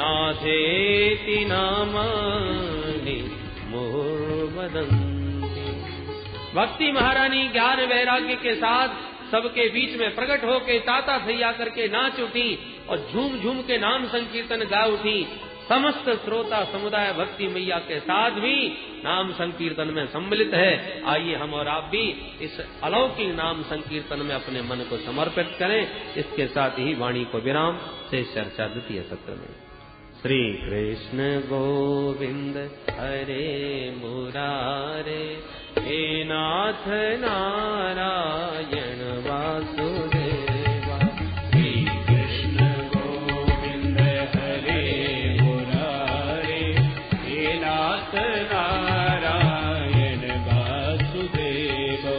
नाथेति नामानि मुहुर्वदन्ति। भक्ति महारानी ज्ञान वैराग्य के साथ सबके बीच में प्रकट होके ताता थैया करके नाच उठी और झूम झूम के नाम संकीर्तन गा उठी। समस्त श्रोता समुदाय भक्ति मैया के साथ भी नाम संकीर्तन में सम्मिलित है। आइए हम और आप भी इस अलौकिक नाम संकीर्तन में अपने मन को समर्पित करें। इसके साथ ही वाणी को विराम से चर्चा द्वितीय सत्र में। श्री कृष्ण गोविंद हरे मुरारे, हे नाथ नारायण वासुदेवा। श्री कृष्ण गोविंद हरे मुरारे, हे नाथ नारायण वासुदेवा।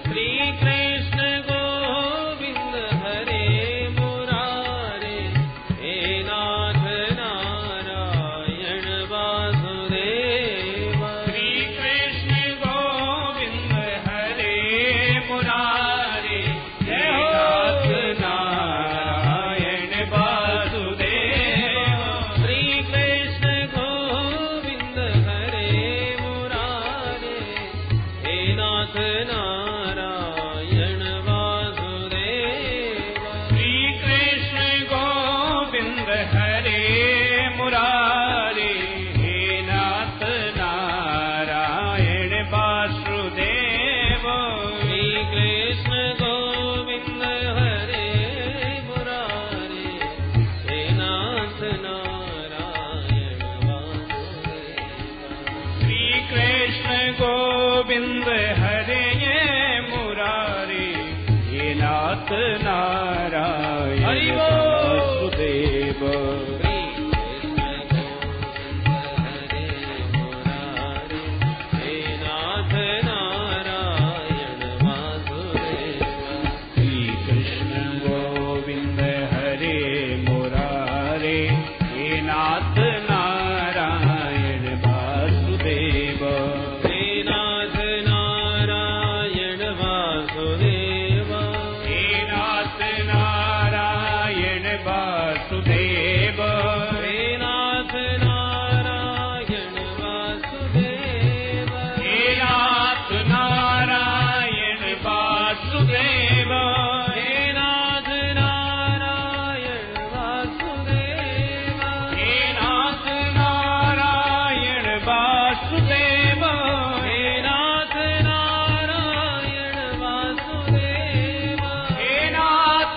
श्री कृष्ण गोविंद हरे मुरारे, हे नाथ नारायण वासुदेवा। श्री कृष्ण गोविंद हरे मुरारे, हे नाथ नारायण वासुदेवा। श्री कृष्ण गोविंद हरे मुरारे, हे नाथ नारायण वासुदेवा। श्री कृष्ण गोविंद हरे मुरारे, हे नाथ नारायण वासुदेवा। श्री कृष्ण गोविंद हरे मुरारे, हे नाथ नारायण वासुदेवा। श्री कृष्ण गोविंद हरे मुरारे, हे नाथ नारायण हरि बोल। वासुदेवा। श्री कृष्ण गोविंद हरे मुरारे, हे नाथ नारायण वासुदेवा। श्री कृष्ण गोविंद हरे मुरारे, हे नाथ नारायण वासुदेवा। हे नाथ नारायण वासुदेवा। हे नाथ नारायण वासुदेवा। हे नाथ नारायण वासुदेवा। हे नाथ नारायण वासुदेवा। हे नाथ नारायण वासुदेवा। हे नाथ नारायण वासुदेवा। हे नाथ नारायण वासुदेवा। हे नाथ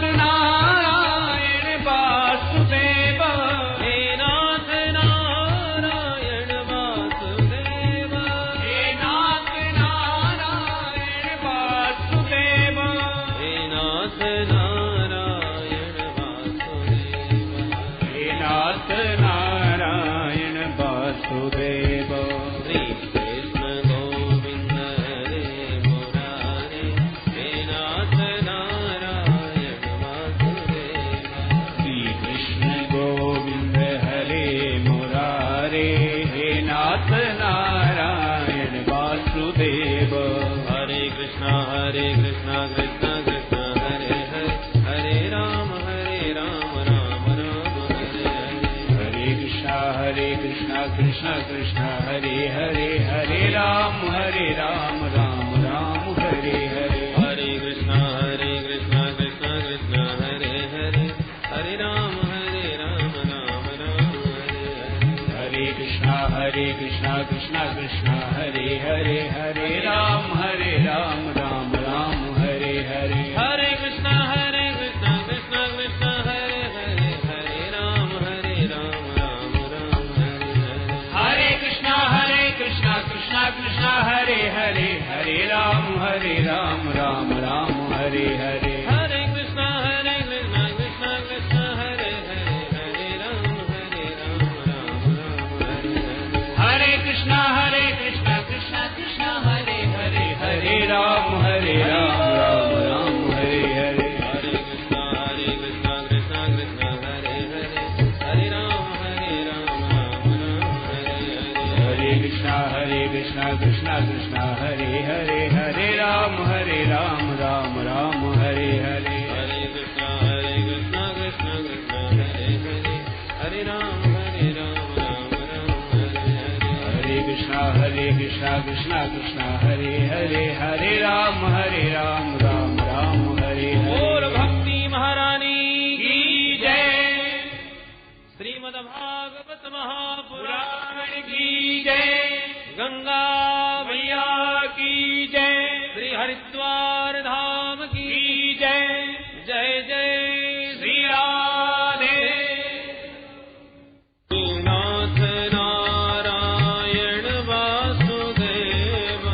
नारायण वासुदेवा। हे नाथ नारायण वासुदेवा। हे नाथ नारायण वासुदेवा। हे नाथ नारायण वासुदेवा। हे नाथ नारायण वासुदेवा। श्री कृष्ण गोविंद हरे मुरारे, हे नाथ नारायण वासुदेवा। श्री कृष्ण गोविंद हरे मुरारे, हे नाथ नारायण वासुदेवा। हरे कृष्णा कृष्णा कृष्णा हरे हरे, हरे राम राम राम हरे हरे। हरे कृष्णा कृष्णा कृष्णा हरे हरे, हरे राम राम राम हरे हरे। हरे कृष्णा कृष्णा कृष्णा हरे हरे, हरे राम राम राम हरे हरे। हरे कृष्णा कृष्णा कृष्णा हरे हरे, हरे राम राम राम हरे हरे। हरे कृष्णा कृष्णा कृष्णा हरे हरे, हरे राम राम राम हरे हरे। हरे कृष्णा कृष्णा कृष्णा हरे हरे, हरे राम राम राम हरे हरे। हरे कृष्णा कृष्णा कृष्णा हरे हरे, हरे राम राम राम हरे हरे। हरे कृष्णा कृष्णा कृष्णा हरे हरे, हरे राम राम राम हरे हरे। हरे कृष्णा कृष्णा कृष्णा हरे हरे, हरे राम राम हरे हरे। हरे कृष्णा कृष्णा कृष्णा हरे हरे, हरे राम राम राम हरे हरे। हरे कृष्णा कृष्णा कृष्णा हरे हरे, हरे राम कृष्णा कृष्णा हरे हरे हरे राम राम राम हरे हरे। बोल भक्ति महारानी की जय। श्रीमद्भागवत महापुराण की जय। गंगा मैया की जय। श्री हरिद्वार धाम की जय। जय जय श्री राधे। नाथ नारायण वासुदेव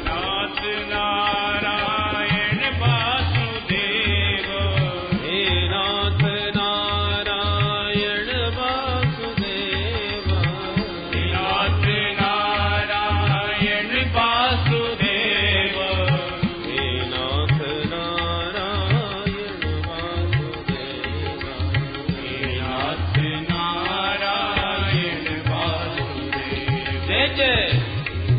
नाथ नारायण वासुदेव। हे नाथ नारायण वासुदेव नाथ नारायण वासुदेव। हे नाथ नारायण वासुदेव नाथ नारायण वासुदेव। जय जय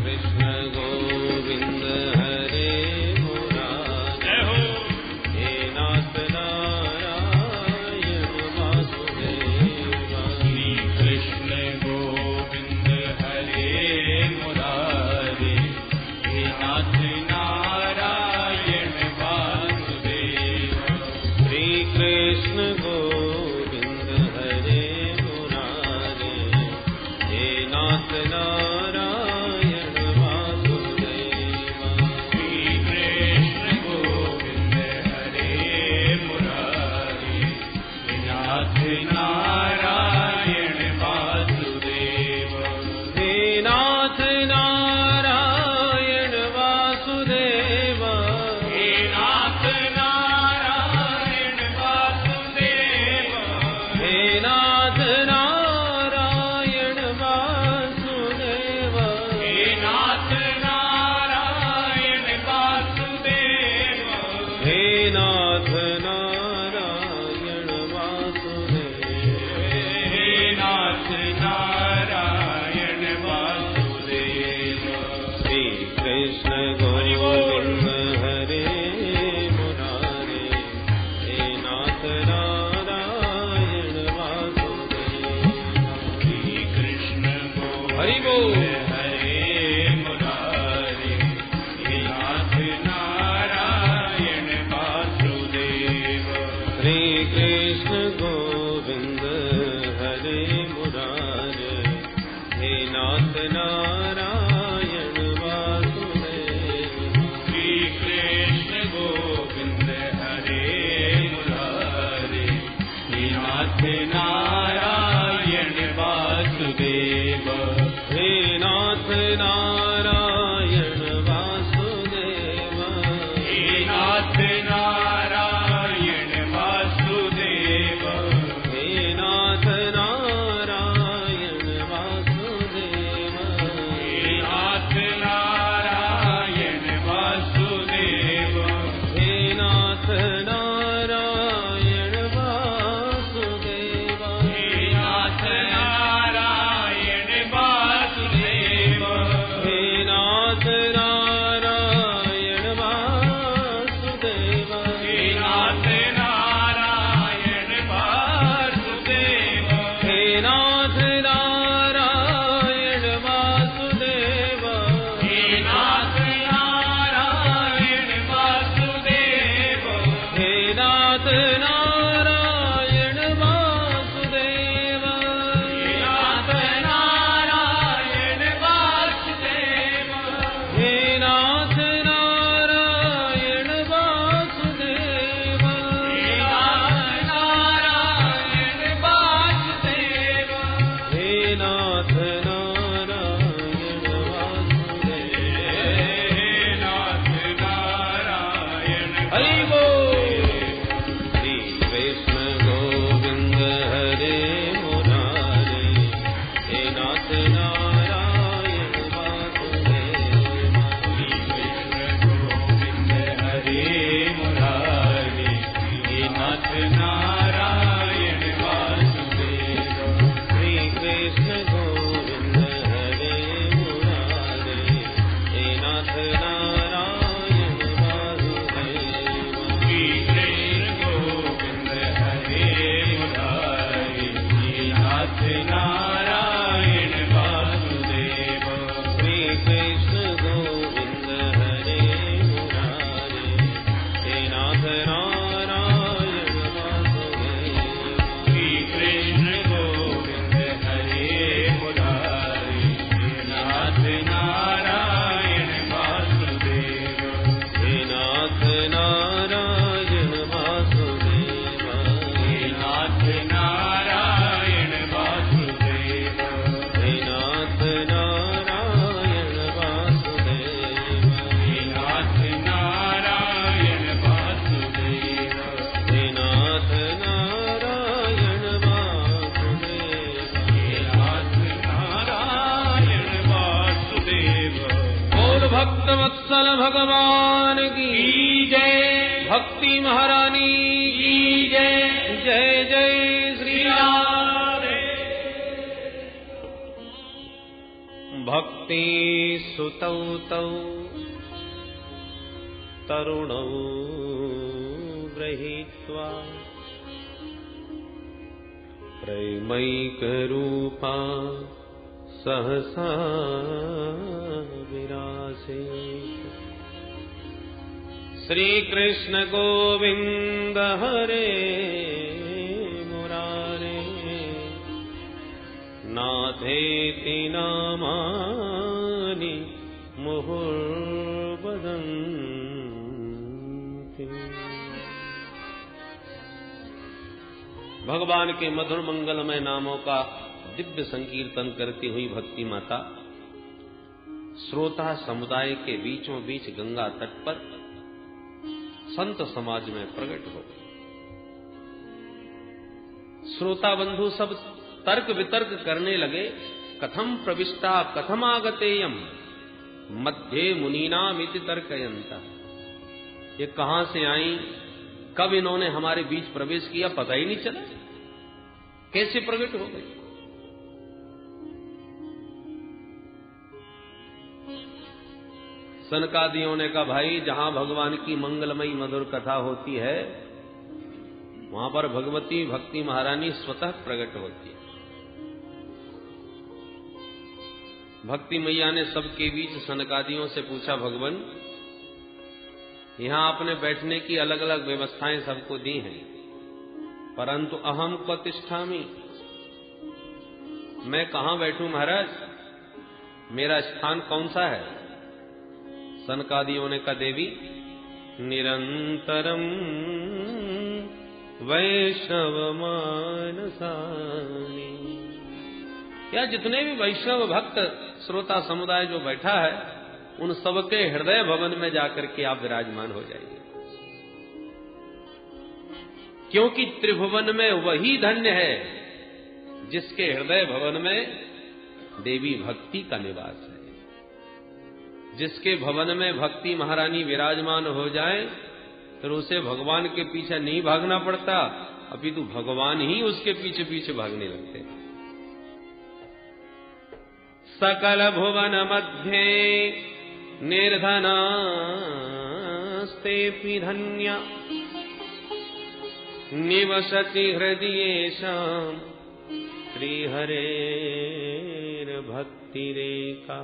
कृष्ण गोविंद हरे मुरारी। जय हो। हे नाथ नारायण वासुदेव श्री कृष्ण गोविंद हरे मुरारी। हे नाथ नारायण वासुदेव। श्री कृष्ण गोविंद हरे मुरारी। हे नाथ नारायण वासुदेव श्री कृष्ण गोविंद हरे मुरारी। हे नाथ नारायण वासुदेव। हे नाथ नारायण वासुदेव हे नाथ नारायण वासुदेव। हे नाथ नारायण वासुदेव हे नाथ नारायण वासुदेव। हे नाथ नारायण वासुदेव हे नाथ नारायण वासुदेव। श्री कृष्ण गोविंद हरे मुरारी। हे नाथ नारायण वासुदेव श्री कृष्ण हरि गोविंद बोल। हरे मुरारी। हे नाथ नारायण वासुदेव। श्री कृष्ण गोविंद हरे मुरारी। हे नाथ नारायण वासुदेव श्री कृष्ण गोविंद हरे मुरारी। हे नाथ नारायण वासुदेव। हे नाथ नारायण वासुदेव हे नाथ नारायण वासुदेव। हे नाथ नारायण वासुदेव हे नाथ नारायण वासुदेव। हे नाथ नारायण वासुदेव भक्ति सुतौ तौ तरुणौ गृहीत्वा प्रेमैकरूपा सहसा विरासे। श्री कृष्ण गोविंद हरे मुरारे नाथेति नामानि मुहुर्वदन्ति। भगवान के मधुर मंगलमय नामों का दिव्य संकीर्तन करती हुई भक्ति माता श्रोता समुदाय के बीचों बीच गंगा तट पर संत समाज में प्रकट हो गई। श्रोता बंधु सब तर्क वितर्क करने लगे। कथम प्रविष्टा कथम आगतेयम मध्ये मुनीनामिति तर्कयन्ता। ये कहां से आई, कब इन्होंने हमारे बीच प्रवेश किया, पता ही नहीं चला, कैसे प्रकट हो गई। सनकादियों ने कहा, भाई जहां भगवान की मंगलमयी मधुर कथा होती है वहां पर भगवती भक्ति महारानी स्वतः प्रकट होती है। भक्ति मैया ने सबके बीच सनकादियों से पूछा, भगवान यहां आपने बैठने की अलग अलग व्यवस्थाएं सबको दी हैं, परंतु अहम क्व तिष्ठामि, मैं कहां बैठूं महाराज, मेरा स्थान कौन सा है। सनकादियों ने कहा, देवी निरंतरम वैष्णव मानसानि। या जितने भी वैष्णव भक्त श्रोता समुदाय जो बैठा है उन सबके हृदय भवन में जाकर के आप विराजमान हो जाइए, क्योंकि त्रिभुवन में वही धन्य है जिसके हृदय भवन में देवी भक्ति का निवास है। जिसके भवन में भक्ति महारानी विराजमान हो जाए तो उसे भगवान के पीछे नहीं भागना पड़ता, अपितु भगवान ही उसके पीछे पीछे भागने लगते। सकल भुवन मध्ये निर्धनास्तेऽपि धन्या निवसति हृदयेषां श्रीहरेर्भक्तिरेका।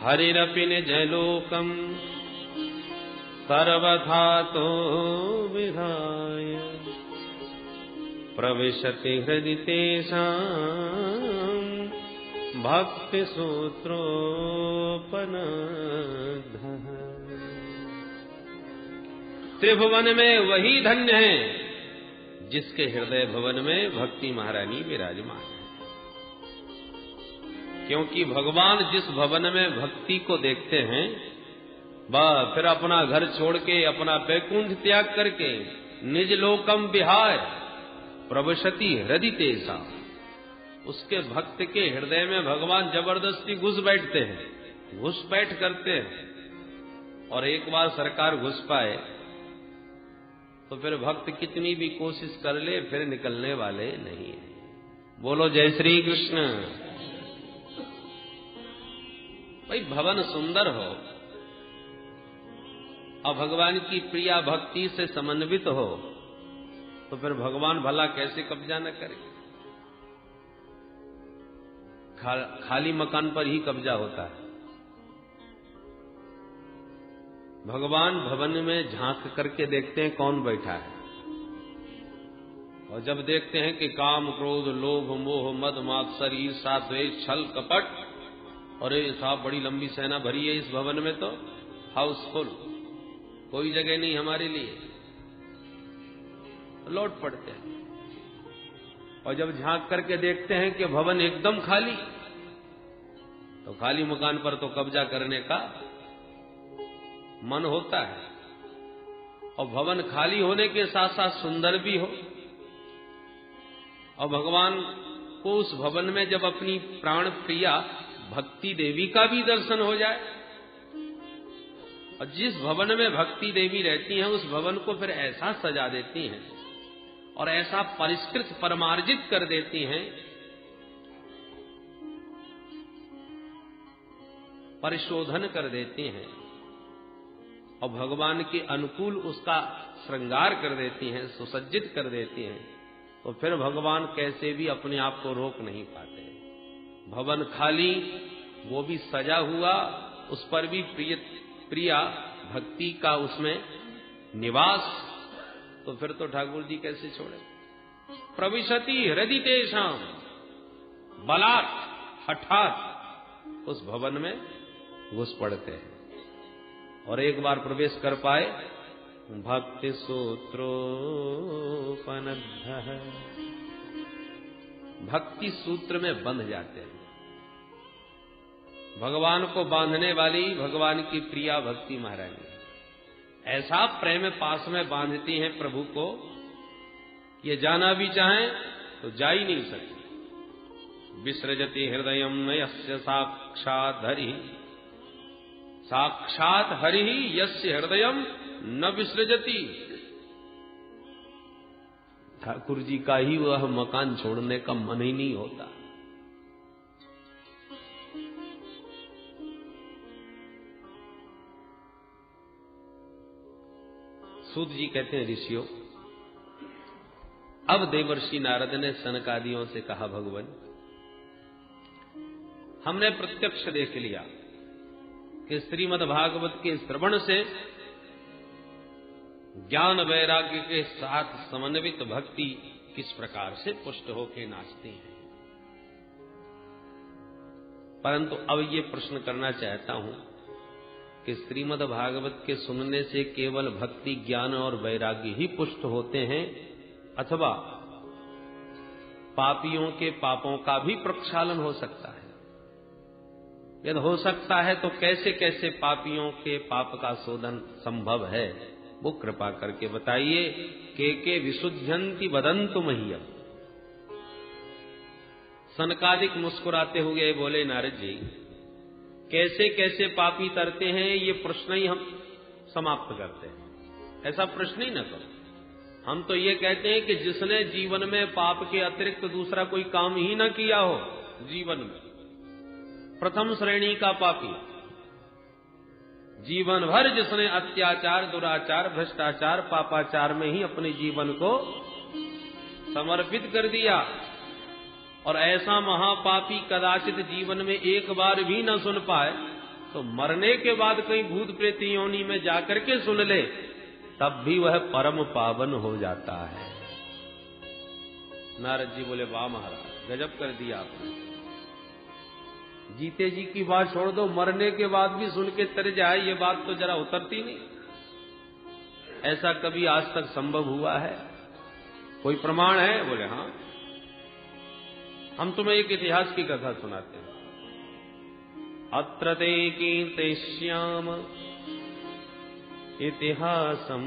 हरिरपि निजलोकम् सर्वथा तो विधाय प्रविशति हृदि तेषाम् भक्ति सूत्रोपनद्धः। त्रिभुवन में वही धन्य है जिसके हृदय भवन में भक्ति महारानी विराजमान है, क्योंकि भगवान जिस भवन में भक्ति को देखते हैं बस फिर अपना घर छोड़ के अपना बैकुंठ त्याग करके निज लोकम विहाय प्रविशति हृदि तेषां, उसके भक्त के हृदय में भगवान जबरदस्ती घुस बैठते हैं, घुसपैठ करते हैं। और एक बार सरकार घुस पाए तो फिर भक्त कितनी भी कोशिश कर ले फिर निकलने वाले नहीं है। बोलो जय श्री कृष्ण। भाई भवन सुंदर हो और भगवान की प्रिया भक्ति से समन्वित हो तो फिर भगवान भला कैसे कब्जा न करे। खाली मकान पर ही कब्जा होता है। भगवान भवन में झांक करके देखते हैं कौन बैठा है, और जब देखते हैं कि काम क्रोध लोभ मोह मद मात्सर ईर्ष्या द्वेष छल कपट और ये साहब बड़ी लंबी सेना भरी है इस भवन में, तो हाउसफुल, कोई जगह नहीं हमारे लिए, लौट पड़ते हैं। और जब झांक करके देखते हैं कि भवन एकदम खाली, तो खाली मकान पर तो कब्जा करने का मन होता है। और भवन खाली होने के साथ साथ सुंदर भी हो, और भगवान को उस भवन में जब अपनी प्राण प्रिया भक्ति देवी का भी दर्शन हो जाए, और जिस भवन में भक्ति देवी रहती हैं उस भवन को फिर ऐसा सजा देती हैं और ऐसा परिष्कृत परमार्जित कर देती हैं परिशोधन कर देते हैं और भगवान के अनुकूल उसका श्रृंगार कर देती हैं, सुसज्जित कर देती हैं, तो फिर भगवान कैसे भी अपने आप को रोक नहीं पाते। भवन खाली, वो भी सजा हुआ, उस पर भी प्रिया भक्ति का उसमें निवास, तो फिर तो ठाकुर जी कैसे छोड़े। प्रविशति हृदय तेषाम, बलात् हठात उस भवन में घुस पड़ते हैं और एक बार प्रवेश कर पाए, भक्ति सूत्रोपनद्ध, भक्ति सूत्र में बंध जाते हैं। भगवान को बांधने वाली भगवान की प्रिया भक्ति महारानी ऐसा प्रेम पास में बांधती हैं प्रभु को, ये जाना भी चाहें तो जा ही नहीं सकते। विसृजति हृदयम यस्य साक्षात् हरि, साक्षात् हरि यस्य हृदयम न विसृजति। ठाकुर जी का ही वह मकान छोड़ने का मन ही नहीं होता। सूत जी कहते हैं, ऋषियों, अब देवर्षि नारद ने सनकादियों से कहा, भगवान हमने प्रत्यक्ष देख लिया कि श्रीमद् भागवत के श्रवण से ज्ञान वैराग्य के साथ समन्वित भक्ति किस प्रकार से पुष्ट होकर नाचती है। परंतु अब ये प्रश्न करना चाहता हूं कि श्रीमद् भागवत के सुनने से केवल भक्ति, ज्ञान और वैराग्य ही पुष्ट होते हैं अथवा पापियों के पापों का भी प्रक्षालन हो सकता है? यदि हो सकता है तो कैसे कैसे पापियों के पाप का शोधन संभव है, वो कृपा करके बताइए। के विशुद्धयन्ति वदन्तु मह्यम्। सनकादिक मुस्कुराते हुए बोले, नारद जी कैसे कैसे पापी तरते हैं, ये प्रश्न ही हम समाप्त करते हैं। ऐसा प्रश्न ही न करो। हम तो ये कहते हैं कि जिसने जीवन में पाप के अतिरिक्त दूसरा कोई काम ही न किया हो, जीवन में प्रथम श्रेणी का पापी, जीवन भर जिसने अत्याचार, दुराचार, भ्रष्टाचार, पापाचार में ही अपने जीवन को समर्पित कर दिया, और ऐसा महापापी कदाचित जीवन में एक बार भी न सुन पाए, तो मरने के बाद कहीं भूत प्रेत योनि में जाकर के सुन ले, तब भी वह परम पावन हो जाता है। नारद जी बोले, वाह महाराज, गजब कर दिया आपने। जीते जी की बात छोड़ दो, मरने के बाद भी सुन के तर जाए, ये बात तो जरा उतरती नहीं। ऐसा कभी आज तक संभव हुआ है? कोई प्रमाण है? बोले हाँ, हम तुम्हें एक इतिहास की कथा सुनाते हैं। अत्र ते कीर्तिष्याम इतिहासं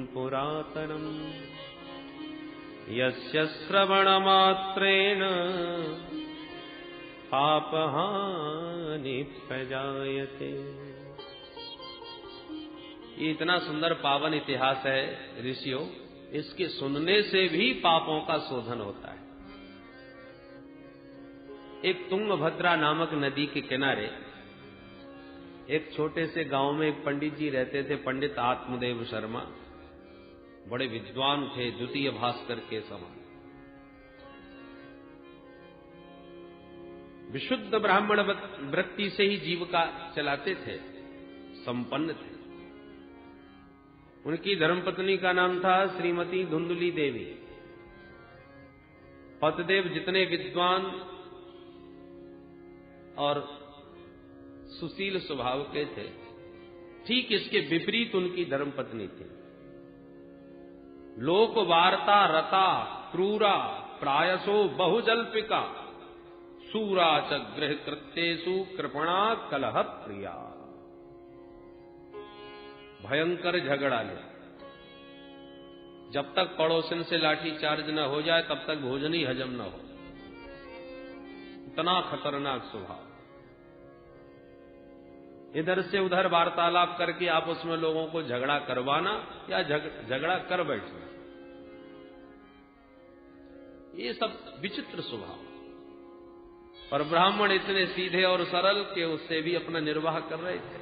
पुरातनम्, यस्य श्रवणमात्रेण पापहानि प्रजायते। ये इतना सुंदर पावन इतिहास है ऋषियों, इसके सुनने से भी पापों का शोधन होता है। एक तुंगभद्रा नामक नदी के किनारे एक छोटे से गांव में एक पंडित जी रहते थे, पंडित आत्मदेव शर्मा। बड़े विद्वान थे, द्वितीय भास्कर के समान। विशुद्ध ब्राह्मण वृत्ति से ही जीविका चलाते थे, संपन्न थे। उनकी धर्मपत्नी का नाम था श्रीमती धुंधुली देवी। पतिदेव जितने विद्वान और सुशील स्वभाव के थे, ठीक इसके विपरीत उनकी धर्मपत्नी थी। लोक वार्ता रता क्रूरा प्रायसो बहुजल्पिका, सूरा च गृह कृत्येषु कृपणा कलह प्रिया। भयंकर झगड़ा ले, जब तक पड़ोसन से लाठी चार्ज न हो जाए तब तक भोजन ही हजम न हो। इतना खतरनाक स्वभाव। इधर से उधर वार्तालाप करके आपस में लोगों को झगड़ा करवाना या झगड़ा कर बैठना, ये सब विचित्र स्वभाव। पर ब्राह्मण इतने सीधे और सरल कि उससे भी अपना निर्वाह कर रहे थे।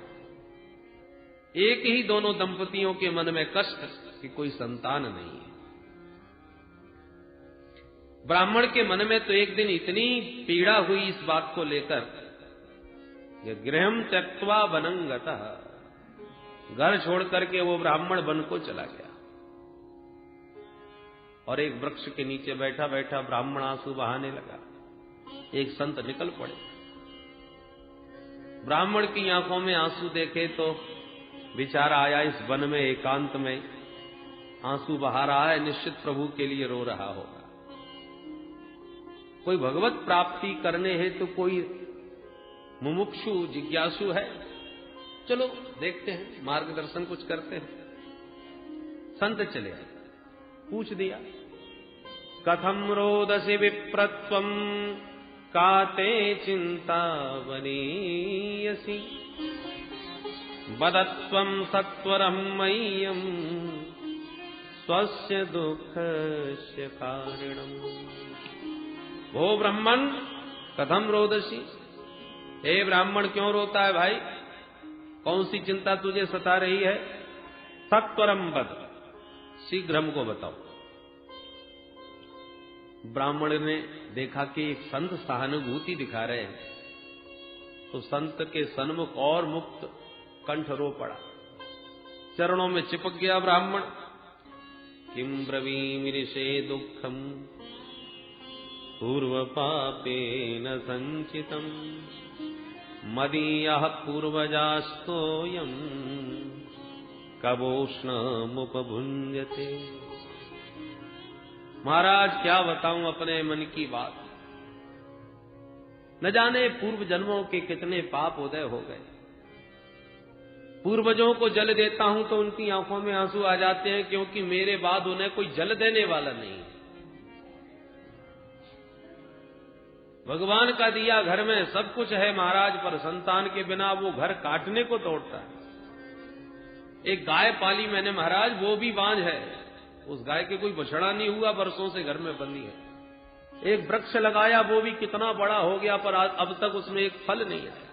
एक ही दोनों दंपतियों के मन में कष्ट कि कोई संतान नहीं है। ब्राह्मण के मन में तो एक दिन इतनी पीड़ा हुई इस बात को लेकर, ये गृहम त्यक्त्वा वनं गतः, घर छोड़ करके वो ब्राह्मण वन को चला गया और एक वृक्ष के नीचे बैठा बैठा ब्राह्मण आंसू बहाने लगा। एक संत निकल पड़े, ब्राह्मण की आंखों में आंसू देखे तो विचार आया इस वन में एकांत में आंसू बहा रहा है, निश्चित प्रभु के लिए रो रहा होगा। कोई भगवत प्राप्ति करने है तो कोई मुमुक्षु जिज्ञासु है, चलो देखते हैं, मार्गदर्शन कुछ करते हैं। संत चले आए, पूछ दिया, कथम रोदसी विप्रत्वम काते चिंता वनीयसी बदत्वम सत्वरम मह्यम स्वस्य दुःखस्य कारणम। वो ब्राह्मण कथम रोदसी, हे ब्राह्मण क्यों रोता है भाई, कौन सी चिंता तुझे सता रही है? सत्वरम बद, शीघ्र हमको बताओ। ब्राह्मण ने देखा कि एक संत सहानुभूति दिखा रहे हैं, तो संत के सन्मुख और मुक्त कंठ रो पड़ा, चरणों में चिपक गया ब्राह्मण। किम ब्रवीमि ऋषे दुःखम पूर्व पापेन संचितम मदीयः पूर्वजास्तोयम् कबोष्णमुपभुञ्जते। महाराज क्या बताऊं अपने मन की बात, न जाने पूर्व जन्मों के कितने पाप उदय हो गए। पूर्वजों को जल देता हूं तो उनकी आंखों में आंसू आ जाते हैं, क्योंकि मेरे बाद उन्हें कोई जल देने वाला नहीं। भगवान का दिया घर में सब कुछ है महाराज, पर संतान के बिना वो घर काटने को तोड़ता है। एक गाय पाली मैंने महाराज, वो भी बांझ है, उस गाय के कोई बछड़ा नहीं हुआ, बरसों से घर में बंधी है। एक वृक्ष लगाया, वो भी कितना बड़ा हो गया, पर अब तक उसमें एक फल नहीं आया।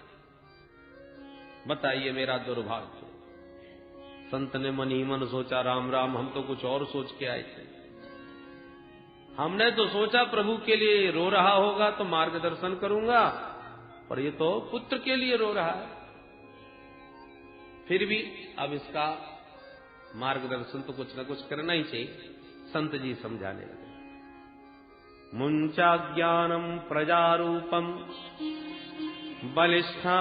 बताइए मेरा दुर्भाग्य। संत ने मन ही मन सोचा, राम राम, हम तो कुछ और सोच के आए थे। हमने तो सोचा प्रभु के लिए रो रहा होगा तो मार्गदर्शन करूंगा, पर ये तो पुत्र के लिए रो रहा है। फिर भी अब इसका मार्गदर्शन तो कुछ न कुछ करना ही चाहिए। संत जी समझाने लगे, मुंचा ज्ञानम प्रजारूपम बलिष्ठा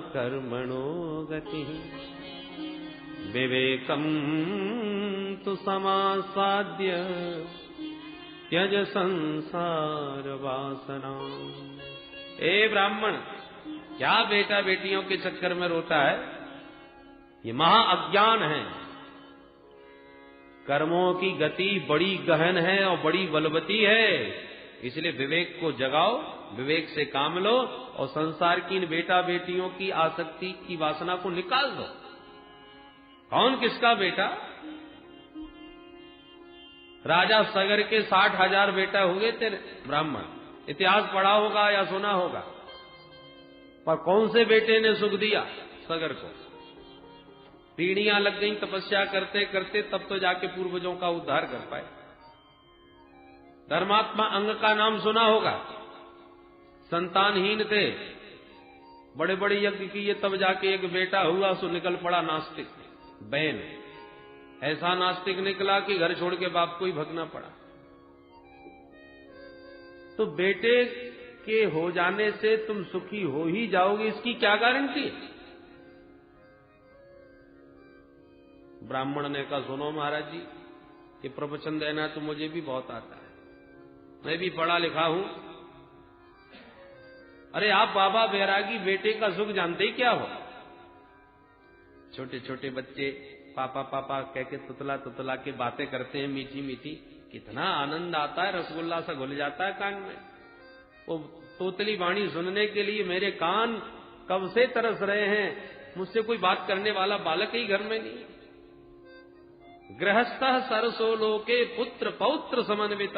कर्मणो गति विवेकम तु समासाद्य त्यज संसार वासना। ए ब्राह्मण, क्या बेटा बेटियों के चक्कर में रोता है? ये महा अज्ञान है। कर्मों की गति बड़ी गहन है और बड़ी बलवती है, इसलिए विवेक को जगाओ, विवेक से काम लो और संसार की इन बेटा बेटियों की आसक्ति की वासना को निकाल दो। कौन किसका बेटा? राजा सगर के 60,000 बेटा हुए थे ब्राह्मण, इतिहास पढ़ा होगा या सुना होगा, पर कौन से बेटे ने सुख दिया सगर को? पीढ़ियां लग गई तपस्या करते करते, तब तो जाके पूर्वजों का उद्धार कर पाए। धर्मात्मा अंग का नाम सुना होगा, संतानहीन थे, बड़े बड़े यज्ञ किए, तब जाके एक बेटा हुआ, सो निकल पड़ा नास्तिक बैन। ऐसा नास्तिक निकला कि घर छोड़ के बाप को ही भगना पड़ा। तो बेटे के हो जाने से तुम सुखी हो ही जाओगे, इसकी क्या गारंटी है? ब्राह्मण ने कहा, सुनो महाराज जी, ये प्रवचन देना तो मुझे भी बहुत आता है, मैं भी पढ़ा लिखा हूं। अरे आप बाबा बैरागी बेटे का सुख जानते ही क्या हो? छोटे छोटे बच्चे पापा पापा कह के तुतला तुतला के बातें करते हैं मीठी मीठी, कितना आनंद आता है, रसगुल्ला सा घुल जाता है कान में। वो तोतली वाणी सुनने के लिए मेरे कान कब से तरस रहे हैं। मुझसे कोई बात करने वाला बालक ही घर में नहीं। गृहस्थ सरसो लोके पुत्र पौत्र समन्वित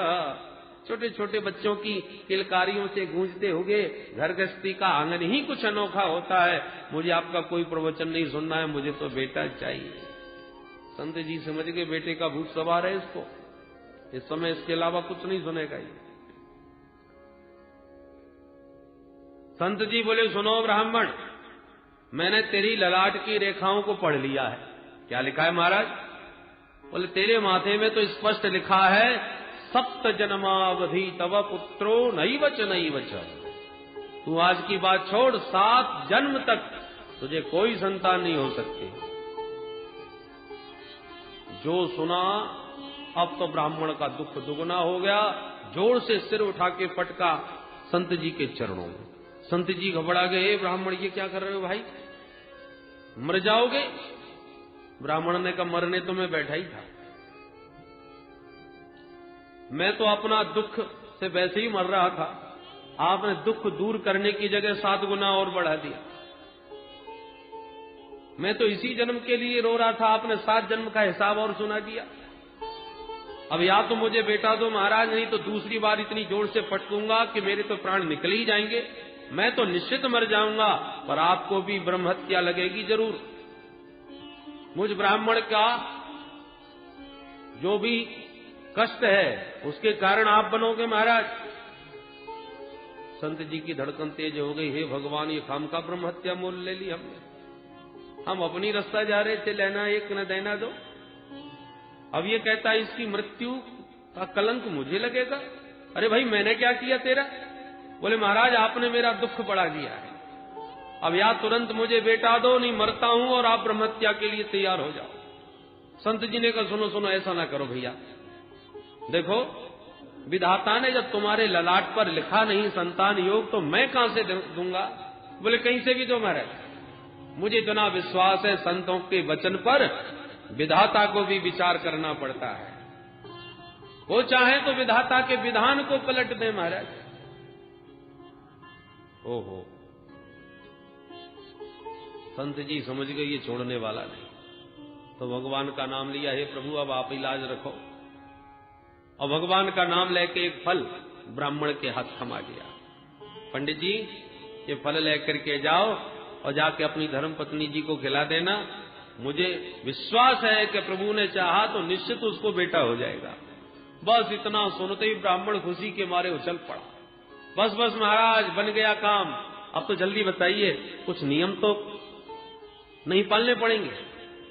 छोटे छोटे बच्चों की किलकारियों से गूंजते हुए घर गृहस्थी का आंगन ही कुछ अनोखा होता है। मुझे आपका कोई प्रवचन नहीं सुनना है, मुझे तो बेटा चाहिए। संत जी समझ गए बेटे का भूत सवार है इसको, इस समय इसके अलावा कुछ नहीं सुनेगा ये। संत जी बोले, सुनो ब्राह्मण, मैंने तेरी ललाट की रेखाओं को पढ़ लिया है। क्या लिखा है महाराज? बोले, तेरे माथे में तो स्पष्ट लिखा है, सप्त जन्मावधि तव पुत्रो नैवच नैवच। तू आज की बात छोड़, 7 जन्म तक तुझे कोई संतान नहीं हो सकती। जो सुना, अब तो ब्राह्मण का दुख दुगना हो गया। जोर से सिर उठा के पटका संत जी के चरणों में। संत जी घबरा गए, ब्राह्मण ये क्या कर रहे हो भाई, मर जाओगे? ब्राह्मण ने कहा, मरने तो मैं बैठा ही था, मैं तो अपना दुख से वैसे ही मर रहा था, आपने दुख दूर करने की जगह 7 गुना और बढ़ा दिया। मैं तो इसी जन्म के लिए रो रहा था, आपने 7 जन्म का हिसाब और सुना दिया। अब या तो मुझे बेटा दो महाराज, नहीं तो दूसरी बार इतनी जोर से पटकूंगा कि मेरे तो प्राण निकल ही जाएंगे, मैं तो निश्चित मर जाऊंगा, पर आपको भी ब्रह्म हत्या लगेगी जरूर। मुझ ब्राह्मण का जो भी कष्ट है उसके कारण आप बनोगे महाराज। संत जी की धड़कन तेज हो गई, हे भगवान, ये खाम का ब्रह्म हत्या मोल ले ली हमने। हम अपनी रास्ता जा रहे थे, लेना एक न देना दो। अब ये कहता है इसकी मृत्यु का कलंक मुझे लगेगा। अरे भाई, मैंने क्या किया तेरा? बोले, महाराज आपने मेरा दुख बढ़ा दिया है, अब या तुरंत मुझे बेटा दो, नहीं मरता हूं, और आप ब्रह्म हत्या के लिए तैयार हो जाओ। संत जी ने कहा, सुनो सुनो, ऐसा ना करो भैया, देखो विधाता ने जब तुम्हारे ललाट पर लिखा नहीं संतान योग, तो मैं कहां से दूंगा? बोले, कहीं से भी दो महाराज, मुझे इतना विश्वास है संतों के वचन पर, विधाता को भी विचार करना पड़ता है। वो चाहे तो विधाता के विधान को पलट दे महाराज। ओहो, संत जी समझ गए ये छोड़ने वाला नहीं, तो भगवान का नाम लिया, हे प्रभु अब आप इलाज रखो। और भगवान का नाम लेके एक फल ब्राह्मण के हाथ थमा दिया। पंडित जी, ये फल लेकर के जाओ और जाके अपनी धर्म पत्नी जी को खिला देना, मुझे विश्वास है कि प्रभु ने चाहा तो निश्चित उसको बेटा हो जाएगा। बस इतना सुनते ही ब्राह्मण खुशी के मारे उछल पड़ा। बस बस महाराज, बन गया काम, अब तो जल्दी बताइए, कुछ नियम तो नहीं पालने पड़ेंगे?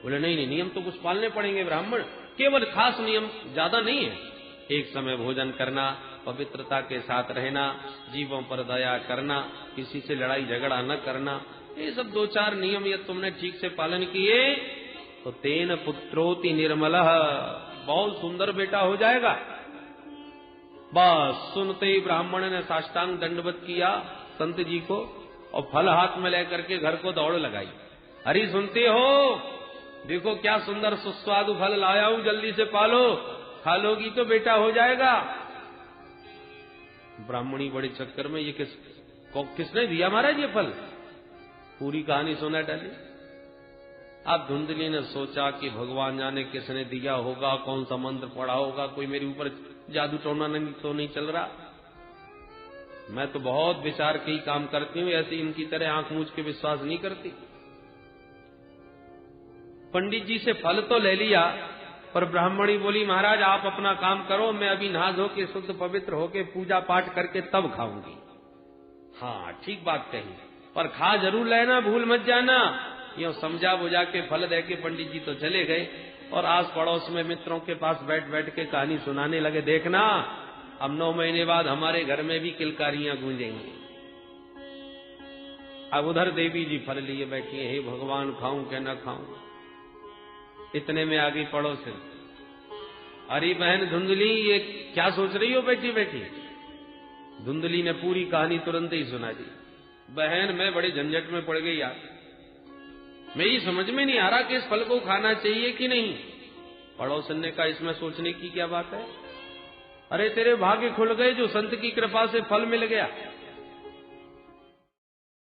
बोले, नहीं नहीं, नियम तो कुछ पालने पड़ेंगे ब्राह्मण, केवल खास नियम, ज्यादा नहीं है। एक समय भोजन करना, पवित्रता के साथ रहना, जीवों पर दया करना, किसी से लड़ाई झगड़ा न करना, ये सब 2-4 नियम ये तुमने ठीक से पालन किए तो तेन पुत्रोति निर्मलः, बहुत सुंदर बेटा हो जाएगा। बस सुनते ही ब्राह्मण ने साष्टांग दंडवत किया संत जी को और फल हाथ में लेकर के घर को दौड़ लगाई। अरे सुनते हो, देखो क्या सुंदर सुस्वादु फल लाया हूं, जल्दी से पालो, खा लोगी तो बेटा हो जाएगा। ब्राह्मणी बड़े चक्कर में, ये किसने दिया महाराज ये फल? पूरी कहानी सुना डाली। अब धुंधली ने सोचा कि भगवान जाने किसने दिया होगा, कौन सा मंत्र पढ़ा होगा, कोई मेरे ऊपर जादू टोना तो नहीं चल रहा। मैं तो बहुत विचार के ही काम करती हूं, ऐसे इनकी तरह आंख मूंझ के विश्वास नहीं करती। पंडित जी से फल तो ले लिया, पर ब्राह्मणी बोली, महाराज आप अपना काम करो, मैं अभी नहा धो के शुद्ध पवित्र होके पूजा पाठ करके तब खाऊंगी। हाँ ठीक बात कही, पर खा जरूर लेना, भूल मत जाना। यूं समझा बुझा के फल दे के पंडित जी तो चले गए और आस पड़ोस में मित्रों के पास बैठ बैठ के कहानी सुनाने लगे। देखना, अब 9 महीने बाद हमारे घर में भी किलकारियां गूंजेंगी। अब उधर देवी जी फल लिए बैठी है, हे भगवान खाऊं क्या न खाऊं। इतने में आ गई पड़ोस। अरे बहन धुंधली, ये क्या सोच रही हो बैठी बैठी? धुंधली ने पूरी कहानी तुरंत ही सुना दी। बहन मैं बड़े झंझट में पड़ गई यार, मेरी समझ में नहीं आ रहा कि इस फल को खाना चाहिए कि नहीं। पड़ोसन ने कहा, इसमें सोचने की क्या बात है? अरे तेरे भाग्य खुल गए जो संत की कृपा से फल मिल गया।